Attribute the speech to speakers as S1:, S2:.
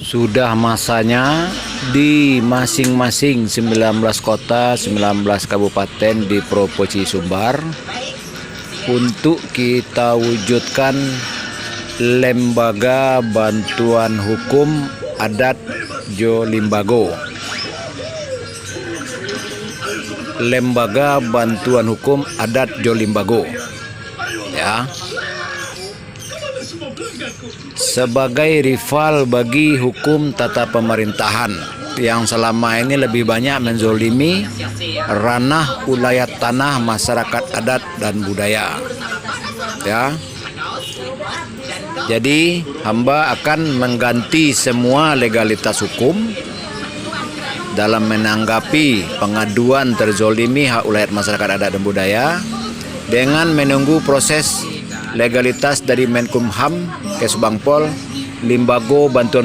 S1: Sudah masanya di masing-masing 19 kota, 19 kabupaten di Provinsi Sumbar untuk kita wujudkan Lembaga Bantuan Hukum Adat Jolimbago. Lembaga Bantuan Hukum Adat Jolimbago, ya, sebagai rival bagi hukum tata pemerintahan yang selama ini lebih banyak menzolimi ranah ulayat tanah masyarakat adat dan budaya, ya. Jadi hamba akan mengganti semua legalitas hukum dalam menanggapi pengaduan terzolimi hak ulayat masyarakat adat dan budaya dengan menunggu proses legalitas dari Menkumham, Kesbangpol, Lembaga Bantuan Hukum